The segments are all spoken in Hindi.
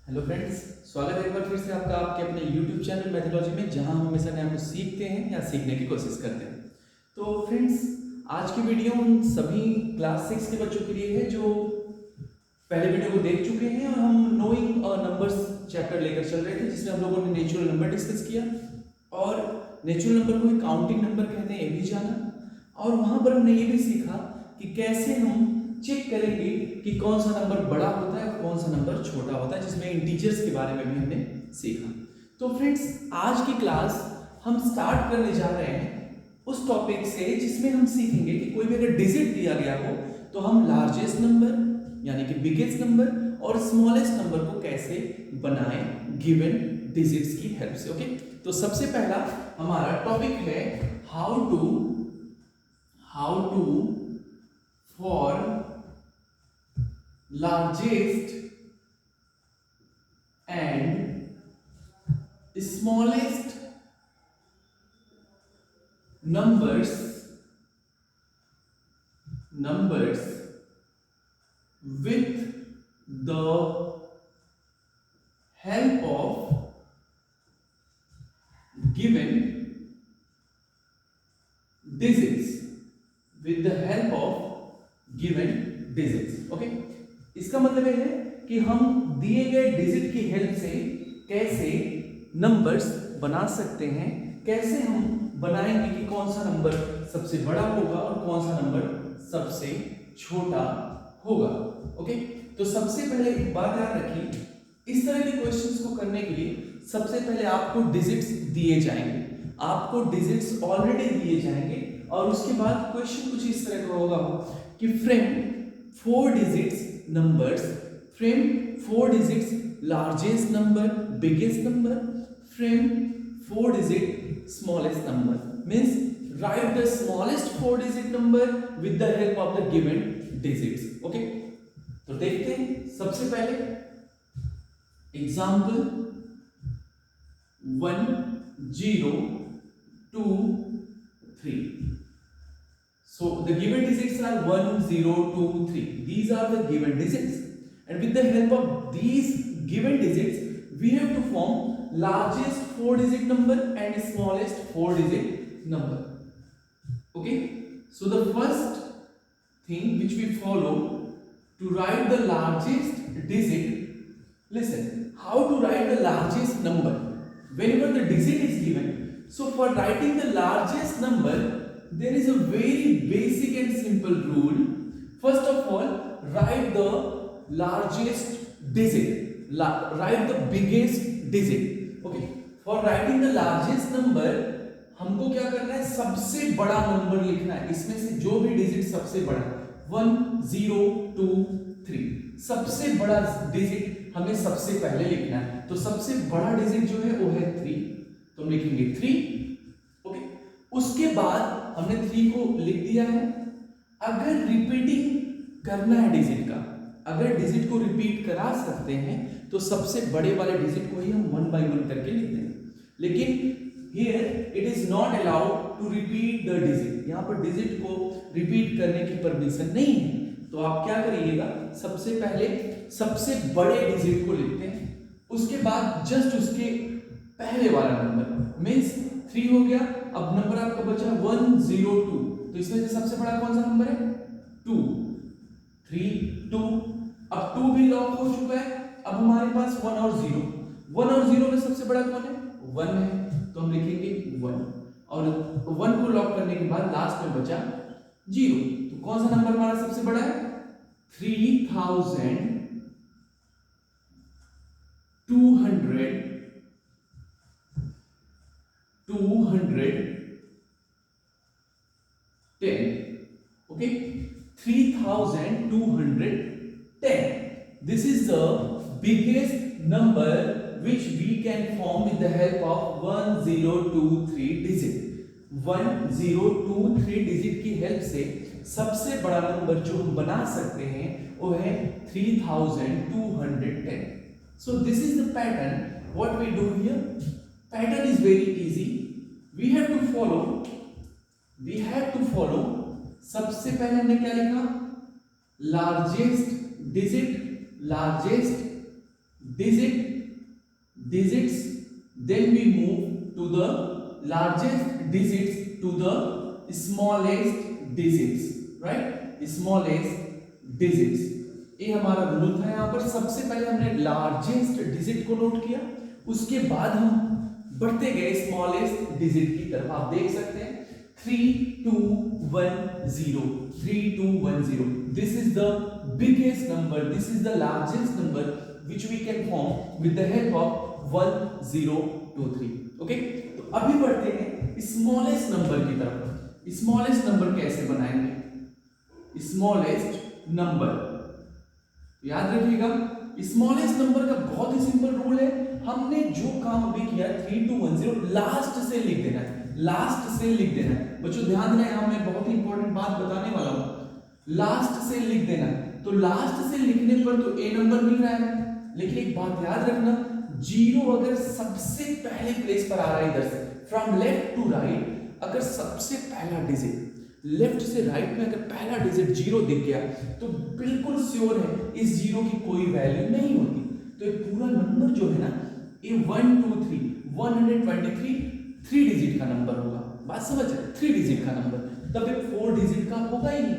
हेलो फ्रेंड्स, स्वागत है एक बार फिर से आपका आपके अपने YouTube चैनल मैथोलॉजी में, जहां हम हमेशा नया कुछ सीखते हैं या सीखने की कोशिश करते हैं। तो फ्रेंड्स, आज की वीडियो उन सभी क्लास 6 के बच्चों के लिए है जो पहले वीडियो को देख चुके हैं। और हम नोइंग नंबर्स चैप्टर लेकर चल रहे थे, जिसमें हम लोगों ने नेचुरल नंबर डिस्कस किया और नेचुरल नंबर को काउंटिंग नंबर कहते हैं, ये भी जाना। और वहां पर हमने ये भी सीखा कि कैसे हम चेक करेंगे कि कौन सा नंबर बड़ा होता है और कौन सा नंबर छोटा होता है, जिसमें इंटीजर्स के बारे में भी हमने सीखा। तो फ्रेंड्स, आज की क्लास हम स्टार्ट करने जा रहे हैं उस टॉपिक से जिसमें हम सीखेंगे कि कोई भी अगर डिजिट दिया गया हो तो हम लार्जेस्ट नंबर यानी कि बिगेस्ट नंबर और स्मॉलेस्ट नंबर को कैसे बनाएं गिवन डिजिट्स की हेल्प से। ओके, तो सबसे पहला हमारा टॉपिक है how to form largest and smallest numbers with the help of given digits okay. इसका मतलब ये है कि हम दिए गए डिजिट की हेल्प से कैसे नंबर्स बना सकते हैं, कैसे हम बनाएंगे कि कौन सा नंबर सबसे बड़ा होगा और कौन सा नंबर सबसे छोटा होगा। ओके, तो सबसे पहले एक बात याद रखिए, इस तरह के क्वेश्चंस को करने के लिए सबसे पहले आपको डिजिट्स दिए जाएंगे, आपको डिजिट्स ऑलरेडी दिए जाएंगे और उसके बाद क्वेश्चन कुछ इस तरह का होगा कि frame 4 digits numbers, frame 4 digits largest number, biggest number, frame 4 digit smallest number, means write the smallest 4 digit number with the help of the given digits. Okay, तो देखते हैं सबसे पहले example 1 0 2 3. So the given digits are 1 0 2 3. These are the given digits, and with the help of these given digits we have to form largest 4 digit number and smallest 4 digit number. Okay, so the first thing which we follow to write the largest digit, listen, how to write the largest number whenever the digit is given. So for writing the largest number there is a very basic and simple rule. First of all, write the largest digit, write the biggest digit. Okay, for writing the largest number हमको क्या करना है, सबसे बड़ा नंबर लिखना है। इसमें से जो भी डिजिट सबसे बड़ा 1 0 2 3, सबसे बड़ा डिजिट हमें सबसे पहले लिखना है। तो सबसे बड़ा डिजिट जो है वो है 3, तो हम लिखेंगे 3। ओके, उसके बाद हमने 3 को लिख दिया है। अगर रिपीटिंग करना है डिजिट का, अगर डिजिट को रिपीट करा सकते हैं तो सबसे बड़े वाले डिजिट को ही हम 1 by 1 करके लिख देंगे। लेकिन here it is not allowed to repeat the digit, यहाँ पर डिजिट को रिपीट करने की परमिशन नहीं है। तो आप क्या करिएगा, सबसे पहले सबसे बड़े डिजिट को लिखते हैं, उसके बाद जस्ट उसके पहले वाला नंबर मीन्स 3 हो गया। अब नंबर आपका बचा 1 0 2, तो इसमें से सबसे बड़ा कौन सा नंबर है 2 3 2। अब 2 भी लॉक हो चुका है। अब हमारे पास 1 और 0, 1 और 0 में सबसे बड़ा कौन है 1 है, तो हम लिखेंगे 1 और 1 को लॉक करने के बाद लास्ट में बचा 0। तो कौन सा नंबर हमारा सबसे बड़ा है 3210। Okay, 3210. This is the biggest number which we can form with the help of 1 0 2 3 digit. 1 0 2 3 digit की हेल्प से सबसे बड़ा नंबर जो हम बना सकते हैं वो है 3210. So this is the pattern. What we do here? Pattern is very easy. We have to follow. सबसे पहले हमने क्या लिखा, largest digit digits, then we move to the largest digits to the smallest digits, right? Smallest digits, ये हमारा रूल था। यहाँ पर सबसे पहले हमने लार्जेस्ट डिजिट को नोट किया, उसके बाद हम बढ़ते गए स्मॉलेस्ट डिजिट की तरफ। आप देख सकते हैं 3210, 3210, this is the biggest number, this is the largest number which we can form with the help of 1023। Okay, तो अभी बढ़ते हैं स्मॉलेस्ट नंबर की तरफ। स्मॉलेस्ट नंबर कैसे बनाएंगे? स्मॉलेस्ट नंबर याद रखिएगा, स्मॉलेस्ट नंबर का बहुत ही सिंपल रूल है। हमने जो काम अभी किया 3210 लास्ट से लिख देना है, लास्ट से लिख देना है। बच्चों ध्यान देना, यहां मैं बहुत ही इंपॉर्टेंट बात बताने वाला हूं, लास्ट से लिख देना है। तो लास्ट से लिखने पर तो ए नंबर मिल रहा है, लेकिन एक बात याद रखना, जीरो अगर सबसे पहले प्लेस पर आ रहा है इधर से, फ्रॉम लेफ्ट टू राइट, अगर सबसे पहला डिजिट लेफ्ट से राइट में अगर पहला डिजिट जीरो दिख गया तो बिल्कुल श्योर है इस जीरो की कोई वैल्यू नहीं होती। तो ये पूरा नंबर जो है ना, ये 123 123 3 डिजिट का नंबर होगा। बात समझ रहे? 3 डिजिट का नंबर, तब ये 4 डिजिट का होगा ही नहीं।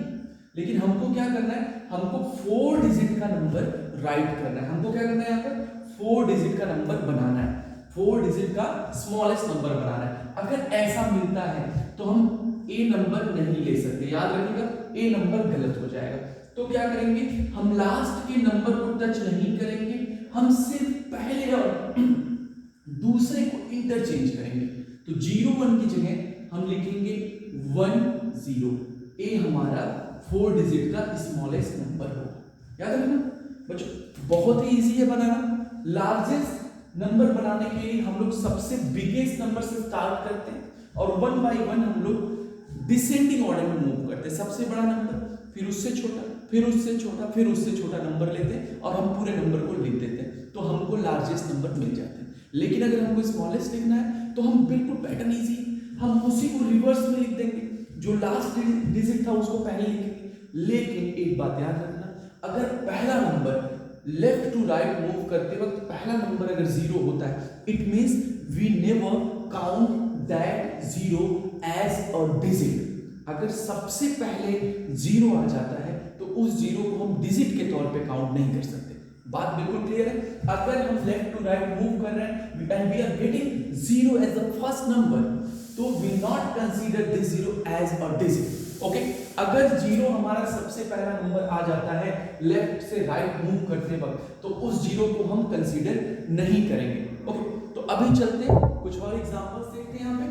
लेकिन हमको क्या करना है, हमको 4 डिजिट का नंबर राइट करना है। हमको क्या करना है, यहाँ पर 4 डिजिट का नंबर बनाना है, 4 डिजिट का स्मॉलेस्ट नंबर बनाना है। अगर ऐसा मिलता है तो हम ए नंबर नहीं ले सकते, याद रखिएगा, ए नंबर गलत हो जाएगा। तो क्या करेंगे, हम लास्ट के नंबर को टच नहीं करेंगे, हम सिर्फ पहले और दूसरे को इंटरचेंज करेंगे। तो 01 की जगह हम लिखेंगे 10। ए हमारा 4 डिजिट का स्मॉलेस्ट नंबर होगा। याद रखना बच्चों, बहुत ही इजी है बनाना। लार्जेस्ट नंबर बनाने के लिए हम लोग सबसे बिगेस्ट नंबर से स्टार्ट करते हैं और 1 बाई 1 हम लोग डिसेंडिंग ऑर्डर में मूव करते हैं। सबसे बड़ा नंबर, फिर उससे छोटा, फिर उससे छोटा, फिर उससे छोटा नंबर लेते हैं और हम पूरे नंबर को लिख देते हैं, तो हमको लार्जेस्ट नंबर मिल जाते हैं। लेकिन अगर हमको स्मॉलेस्ट लिखना है तो हम बिल्कुल पैटर्न इजी, हम उसी को रिवर्स में लिख देंगे, जो लास्ट डिजिट था उसको पहले लिखेंगे। लेकिन एक बात याद रखना, अगर पहला number left to right move करते वक्त पहला नंबर अगर जीरो होता है, it means we never count that zero as a digit. अगर सबसे पहले जीरो आ जाता है तो उस जीरो को हम डिजिट के तौर पे काउंट नहीं कर सकते। बात बिल्कुल क्लियर है? अगर हम लेफ्ट टू राइट मूव कर रहे हैं and we are getting zero as the first number, तो we not consider this zero as a digit. Okay, अगर जीरो हमारा सबसे पहला नंबर आ जाता है लेफ्ट से राइट मूव करते वक्त, तो उस जीरो को हम कंसीडर नहीं करेंगे। ओके, तो अभी चलते हैं, कुछ और एग्जांपल्स देखते हैं। यहाँ पे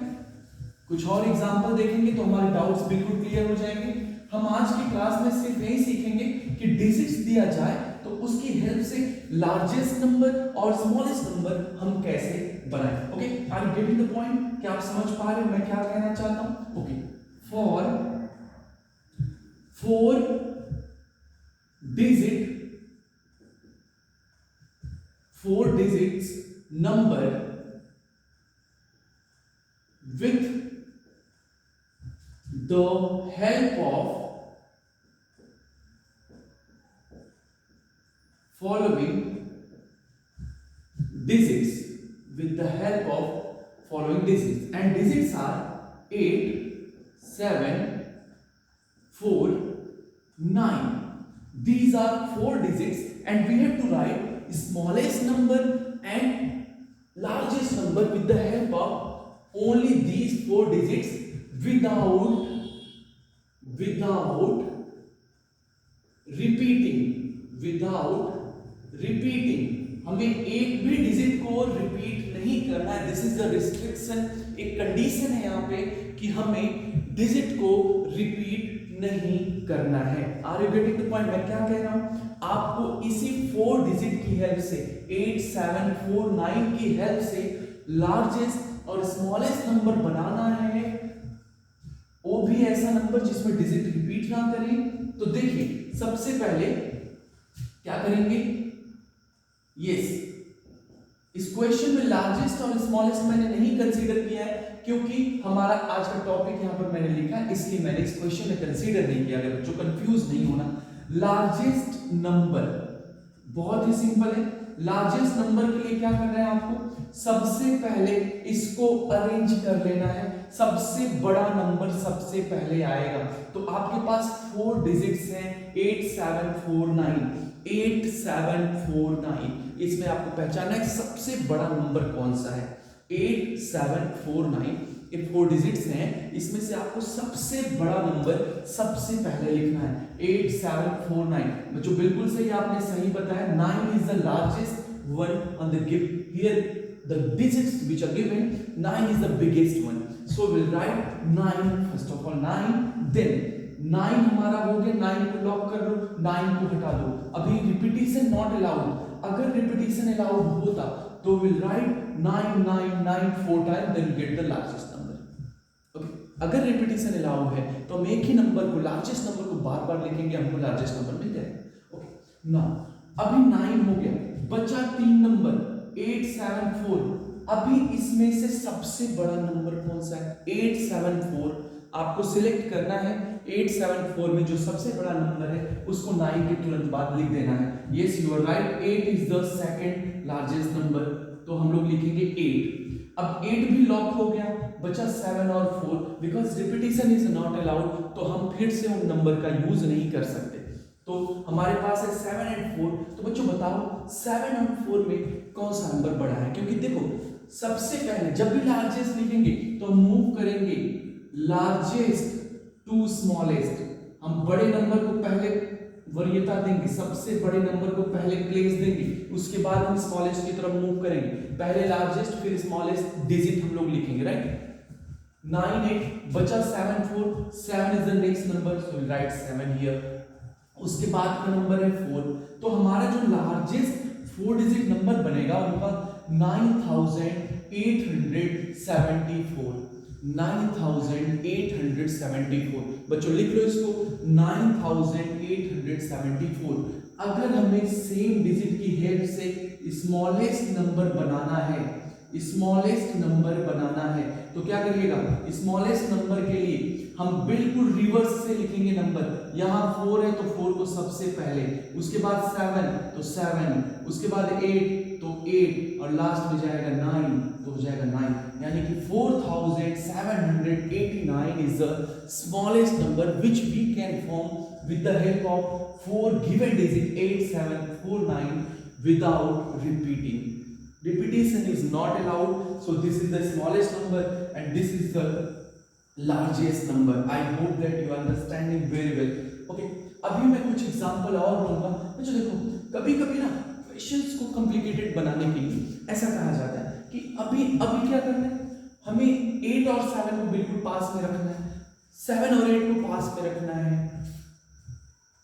कुछ और एग्जांपल देखेंगे तो हमारे डाउट्स बिल्कुल क्लियर हो जाएंगे। हम आज की क्लास में सिर्फ यही सीखेंगे कि डिजिट्स दिया जाए तो उसकी हेल्प से लार्जेस्ट नंबर और स्मॉलेस्ट नंबर हम कैसे बनाएं। Okay, are you getting the point? क्या आप समझ पा रहे हो मैं क्या कहना चाहता हूं? Okay, four digits number with the help of following digits, with the help of following digits, and digits are 8, 7, 4, 9. These are 4 digits and we have to write smallest number and largest number with the help of only these 4 digits without repeating। हमें एक भी डिजिट को रिपीट नहीं करना है। दिस इज द रिस्ट्रिक्शन, एक कंडीशन है यहाँ पे कि हमें डिजिट को रिपीट नहीं करना है। Are you getting the point? मैं क्या कह रहा हूं, आपको इसी 4 डिजिट की हेल्प से 8, 7, 4, 9 की हेल्प से लार्जेस्ट और स्मॉलेस्ट नंबर बनाना है, वो भी ऐसा नंबर जिसमें डिजिट रिपीट ना करें। तो देखिए, सबसे पहले क्या करेंगे, यस, इस क्वेश्चन में लार्जेस्ट और स्मॉलेस्ट मैंने नहीं कंसीडर किया है क्योंकि हमारा आज का टॉपिक यहां पर मैंने लिखा है, इसलिए मैंने इस क्वेश्चन में कंसीडर नहीं किया। अगर जो कंफ्यूज नहीं होना, लार्जेस्ट नंबर बहुत ही सिंपल है, लार्जेस्ट नंबर के लिए क्या करना है आपको, सबसे पहले इसको अरेंज कर लेना है, सबसे बड़ा नंबर सबसे पहले आएगा। तो आपके पास 4 डिजिट्स हैं 8749, 8749, इसमें आपको पहचानना है सबसे बड़ा नंबर कौन सा है। 8749 ये 4 डिजिट्स हैं, इसमें से आपको सबसे बड़ा नंबर सबसे पहले लिखना है 8749। बच्चों बिल्कुल सही, आपने सही बताया, 9 is the largest one on the give here, the digits which are given, 9 is the biggest one, so we'll write 9 first of all, 9, then 9 हमारा हो गया, 9 को लॉक कर लो, 9 को हटा दो। अभी रिपीटिशन नॉट अलाउड, अगर रिपीटिशन अलाउड होता तो will write 999 4 time, then get the largest number. Okay, अगर रिपीटिशन अलाउड है तो हम एक ही नंबर को, लार्जेस्ट नंबर को बार बार लिखेंगे, हमको लार्जेस्ट नंबर मिल जाएगा। ओके, नाउ अभी 9 हो गया, बचा 3 नंबर 874। अभी इसमें से सबसे बड़ा नंबर कौन सा है, 874। आपको सिलेक्ट करना है 874 में जो सबसे बड़ा नंबर है उसको 9 के तुरंत बाद लिख देना है। Yes you are right, 8 is the second largest number, तो हम लोग लिखेंगे 8। अब 8 भी लॉक हो गया, बचा 7 और 4, because repetition is not allowed, तो हम फिर से उन नंबर का यूज नहीं कर सकते। तो हमारे पास है 7 और 4। तो बच्चों बताओ 7 और 4 में कौन सा नंबर बड़ा है, क्योंकि देखो सबसे पहले जब भी लार्जेस्ट लिखेंगे तो हम मूव करेंगे लार्जेस्ट टू स्मॉलेस्ट, हम बड़े नंबर को पहले वरीयता देंगे, सबसे बड़े नंबर को पहले प्लेस देंगे, उसके बाद हम स्मॉलेस्ट की तरफ मूव करेंगे, पहले लार्जेस्ट फिर स्मॉलेस्ट डिजिट हम लोग लिखेंगे, राइट। 9 8 बचा 7 4, 7 is the next number, so we write 7 here. उसके बाद का नंबर है 4, तो हमारा जो लार्जेस्ट 4 डिजिट नंबर बनेगा उनका 9874, 9874। बच्चों लिख लो इसको 9874। अगर हमें सेम डिजिट की हेल्प से स्मॉलेस्ट नंबर बनाना है, स्मॉलेस्ट नंबर बनाना है, तो क्या करिएगा, स्मॉलेस्ट नंबर के लिए हम बिल्कुल रिवर्स से लिखेंगे नंबर। यहाँ 4 है तो 4 को सबसे पहले, उसके बाद 7 तो 7, उसके बाद 8 तो 8, और लास्ट में जाएगा 9 तो हो जाएगा 9, यानी कि 4789 is the smallest number which we can form with the help of 4 given digit 8749 without repeating. Repetition is not allowed, so this is the smallest number and this is the largest number. I hope that you are understanding very well. Okay, अभी मैं कुछ एग्जांपल और लूंगा। बच्चों देखो कभी कभी ना क्वेश्चंस को कॉम्प्लिकेटेड बनाने के लिए ऐसा कहा जाता है कि अभी क्या करना है, हमें 8 और 7 को बिल्कुल पास में रखना है, 7 और 8 को पास में रखना है,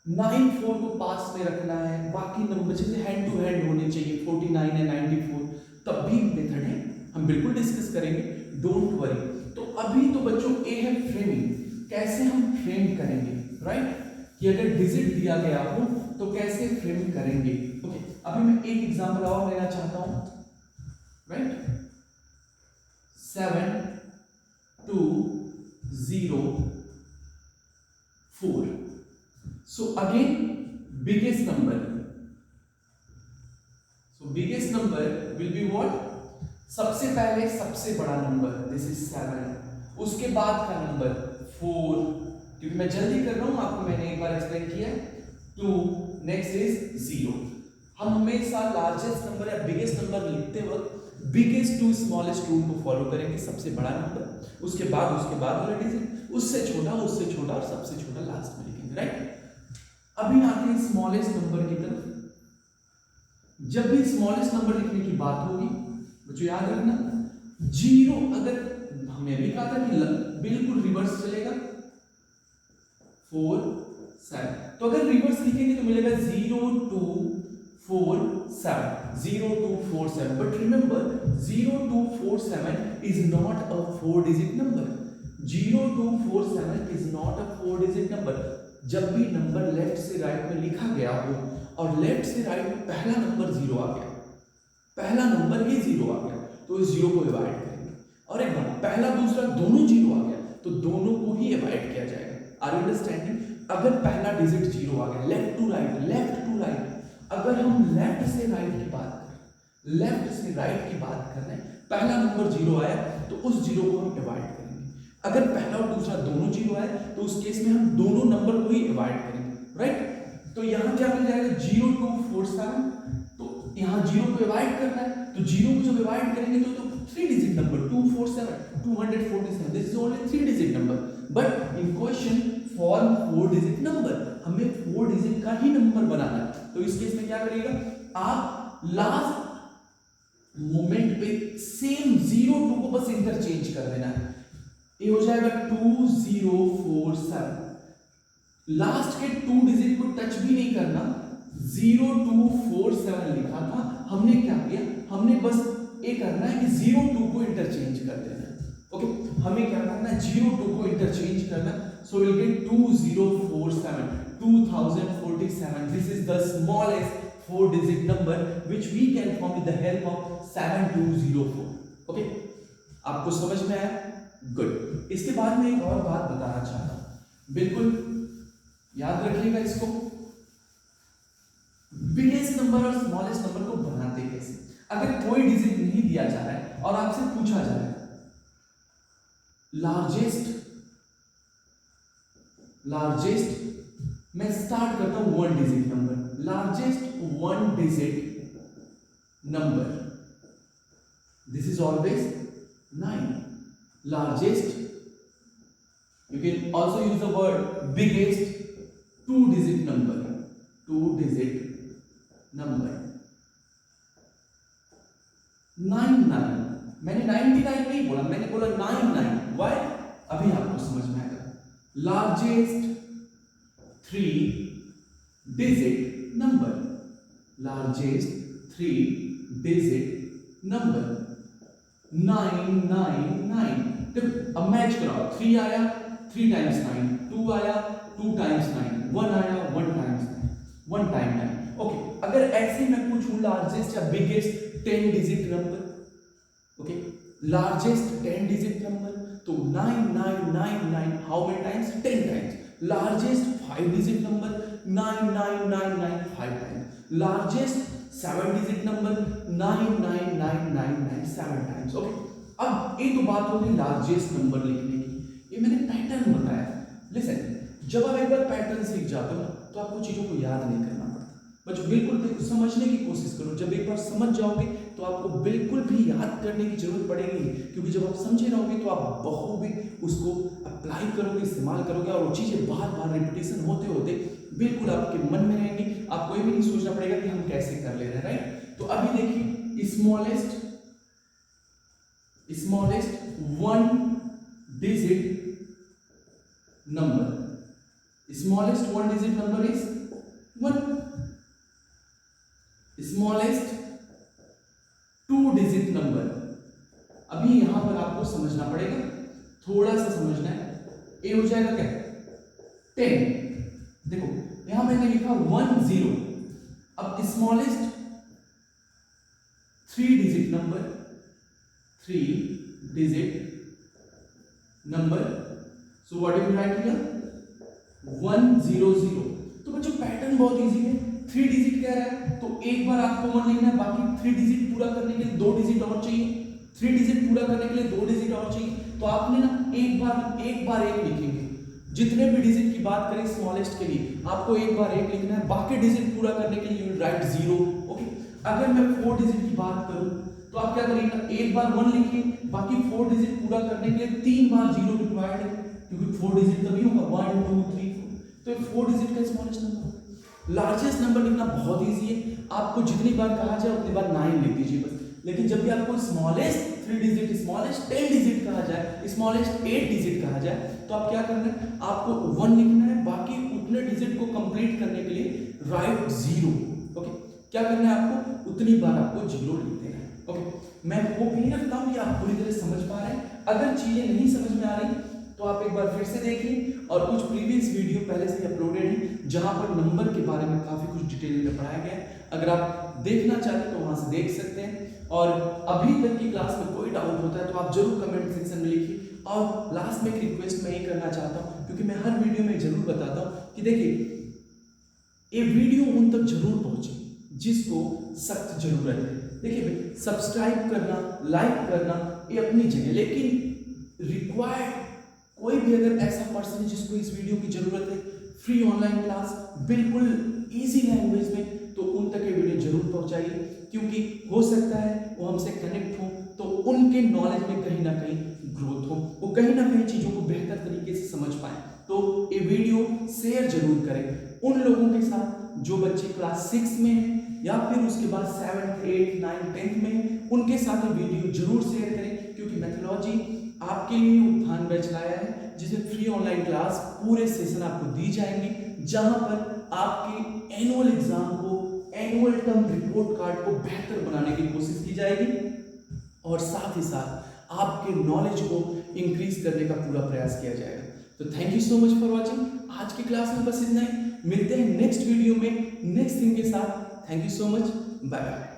9 4 को पास में रखना है, बाकी नंबर जैसे हैंड टू हैंड होने चाहिए, 49 है 94, तब भी मेथड है, हम बिल्कुल डिस्कस करेंगे, डोंट वरी। तो अभी तो बच्चों ए है फ्रेमिंग, कैसे हम फ्रेम करेंगे, राइट, कि अगर डिजिट दिया गया हो तो कैसे फ्रेम करेंगे। ओके, अभी मैं एक एग्जांपल और लेना चाहता हूं, right, 7204। So again biggest number, so biggest number will be what, सबसे पहले सबसे बड़ा नंबर, दिस इज 7, उसके बाद का नंबर 4, क्योंकि मैं जल्दी कर रहा हूं, आपको मैंने एक बार एक्सप्लेन किया, 2, नेक्स्ट इज 0। हम हमेशा लार्जेस्ट नंबर या बिगेस्ट नंबर लिखते वक्त बिगेस्ट टू स्मॉलेस्ट रूल को फॉलो करेंगे, सबसे बड़ा नंबर, उसके बाद वाला डिजिट, उससे छोटा और सबसे छोटा लास्ट में लिखेंगे, राइट। अभी आते हैं स्मॉलेस्ट नंबर की तरफ। जब भी स्मॉलेस्ट नंबर लिखने की बात होगी बच्चों याद रखना 0, अगर हमने अभी कहा था कि बिल्कुल रिवर्स चलेगा 4 7, तो अगर रिवर्स लिखेंगे तो मिलेगा 0247, but remember 0247 is not a 4 digit number, 0247 is not a 4 digit number. जब भी नंबर लेफ्ट से राइट में लिखा गया हो और लेफ्ट से राइट में पहला नंबर 0 आ गया, पहला नंबर ही 0 आ गया, तो इस 0 को अवॉइड करेंगे, और एक बार पहला दूसरा दोनों 0 आ गया तो दोनों को ही अवॉइड किया जाएगा। Are you understanding? अगर पहला डिजिट 0 आ गया, लेफ्ट टू राइट, अगर हम लेफ्ट से राइट की बात करें लेफ्ट से राइट की बात कर रहे हैं, पहला नंबर 0 आया तो उस 0 को हम डिवाइड करेंगे। अगर पहला और दूसरा दोनों 0 आए तो उस केस में हम दोनों नंबर को ही डिवाइड करेंगे, राइट। तो यहाँ क्या मिल जाएगा 0 2 4 7, तो यहाँ 0 को डिवाइड करना है, तो 0 को जब डिवाइड करेंगे तो 3 digit number 247 247, this is only 3 digit number, but in question for 4 digit number, हमें 4 डिजिट का ही नंबर बनाना है। तो इस केस में क्या करिएगा, आप लास्ट मोमेंट पे सेम 0 2 को बस इंटरचेंज कर देना है, ये हो जाएगा 2047, लास्ट के 2 डिजिट को टच भी नहीं करना, 0247 लिखा था, हमने क्या किया, हमने बस ये करना है कि 02 को इंटरचेंज कर देना है, ओके। हमें क्या करना है, 02 को इंटरचेंज करना, so will get 2047 2047, this is the smallest 4 digit number which we can form with the help of 7204, okay. आपको समझ में आया, गुड। इसके बाद में एक और बात बताना चाहता हूं, बिल्कुल याद रखिएगा इसको, बिगेस्ट नंबर और स्मॉलेस्ट नंबर को बनाते कैसे। अगर कोई डिजिट नहीं दिया जा रहा है और आपसे पूछा जा रहा है लार्जेस्ट, मैं स्टार्ट करता हूं 1 digit number, largest 1 digit number, this is always 9, largest, you can also use the word biggest 2 digit number, 2 digit number 99, मैंने 99 नहीं बोला, मैंने बोला 99, why, अभी आपको समझ में आएगा। Largest 3 digit number, largest 3 digit number 999, देखो अब मैच कराओ, 3 आया 3 टाइम्स 9, 2 आया 2 टाइम्स 9, 1 आया 1 टाइम्स 9, 1 टाइम 9, ओके। अगर ऐसे मैं पूछूं लार्जेस्ट या biggest 10 digit number, okay, largest 10 digit number, तो 9999 how many times, 10 times. Largest 5 digit number 9999 5 times, largest 7 digit number 99999 7 times, okay. अब ये तो बात हो गई लार्जेस्ट नंबर लिखने की, ये मैंने पैटर्न बताया। लिसन, जब आप एक बार पैटर्न सीख जाते हो तो आपको चीजों को याद नहीं करना पड़ता, बस बिल्कुल समझने की कोशिश करो। जब एक बार समझ जाओगे तो आपको बिल्कुल भी याद करने की जरूरत पड़ेगी, क्योंकि जब आप समझे रहोगे तो आप बखूबी उसको अप्लाई करोगे, इस्तेमाल करोगे, और वो चीजें बार बार रिपीटेशन होते होते बिल्कुल आपके मन में रहेंगी। आपको ये भी नहीं सोचना पड़ेगा कि हम कैसे कर ले रहे हैं, राइट। तो अभी देखिए smallest 1 digit number, smallest 1 digit number is 1, smallest 2 digit number, अभी यहां पर आपको समझना पड़ेगा, थोड़ा सा समझना है, ए हो जाएगा क्या 10, देखो यहां मैंने लिखा 10, अब smallest 3 digit number, 3 digit number, so what do we write here 100। तो बच्चों पैटर्न बहुत इजी है, 3 डिजिट कह रहा है तो एक बार आपको 1 लिखना है, बाकी 3 डिजिट पूरा करने के लिए 2 डिजिट और चाहिए, 3 डिजिट पूरा करने के लिए 2 डिजिट और चाहिए, तो आपने ना एक बार एक लिखेंगे। जितने भी डिजिट की बात करें स्मॉलेस्ट के लिए आपको एक बार एक लिखना है, बाकी डिजिट पूरा करने के लिए यू विल राइट 0, ओके। अगर मैं 4 डिजिट की बात करूं तो आप क्या करिएगा, एक बार 1 लिखिए, बाकी 4 डिजिट पूरा करने के लिए 3 बार 0 रिक्वायर्ड है, क्योंकि 4 डिजिट तभी होगा 1 2 3 4, तो 4 डिजिट का स्मॉलेस्ट नंबर। लार्जेस्ट नंबर लिखना बहुत इजी है, आपको जितनी बार कहा जाए उतनी बार 9 लिख दीजिए बस। लेकिन जब भी आपको स्मॉलेस्ट 3 डिजिट, स्मॉलेस्ट 10 डिजिट कहा जाए, स्मॉलेस्ट 8 डिजिट कहा जाए, तो आप क्या करना है, आपको 1 लिखना है, बाकी उतने डिजिट को कंप्लीट करने के लिए राइट 0, ओके। क्या करना है आपको, उतनी बार आपको 0 लिख देना है, ओके। मैं वो भी रखता हूँ कि आप पूरी तरह समझ पा रहे हैं। अगर चीजें नहीं समझ में आ रही तो आप एक बार फिर से देखिए, और कुछ प्रीवियस वीडियो पहले से अपलोडेड है जहां पर नंबर के बारे में काफी कुछ डिटेल में पढ़ाया गया है। अगर आप देखना चाहते तो वहां से देख सकते हैं, और अभी तक की क्लास में कोई डाउट होता है तो आप जरूर कमेंट सेक्शन में लिखिए। और लास्ट में एक रिक्वेस्ट मैं ये करना चाहता हूँ, क्योंकि मैं हर वीडियो में जरूर बताता हूँ कि देखिए ये वीडियो उन तक जरूर पहुंचे जिसको सख्त जरूरत है। देखिए भाई, सब्सक्राइब करना, लाइक करना ये अपनी जगह, लेकिन रिक्वायर्ड कोई भी अगर ऐसा पर्सन है जिसको इस वीडियो की जरूरत है, फ्री ऑनलाइन क्लास बिल्कुल इजी लैंग्वेज में, तो उन तक ये वीडियो जरूर पहुंचाइए, क्योंकि हो सकता है वो हमसे कनेक्ट हो तो उनके नॉलेज में कहीं ना कहीं ग्रोथ हो, वो कहीं ना कहीं चीज़ों को बेहतर तरीके से समझ पाए। तो ये वीडियो शेयर जरूर करें उन लोगों के साथ जो बच्चे क्लास 6 में हैं या फिर उसके बाद 7th 8th 9th 10th में, उनके साथ ये वीडियो जरूर शेयर करें, क्योंकि मैथोलॉजी आपके लिए उत्थान बैच लाया है जिसमें फ्री ऑनलाइन क्लास पूरे सेशन आपको दी जाएंगी, जहां पर आपके एनुअल एग्जाम को, एनुअल टर्म रिपोर्ट कार्ड को बेहतर बनाने की कोशिश की जाएगी और साथ ही साथ आपके नॉलेज को इंक्रीज करने का पूरा प्रयास किया जाएगा। तो thank you so much for watching. आज की क्लास में बस इतना ही, मिलते हैं नेक्स्ट वीडियो में नेक्स्ट थिंग के साथ। Thank you so much, bye bye.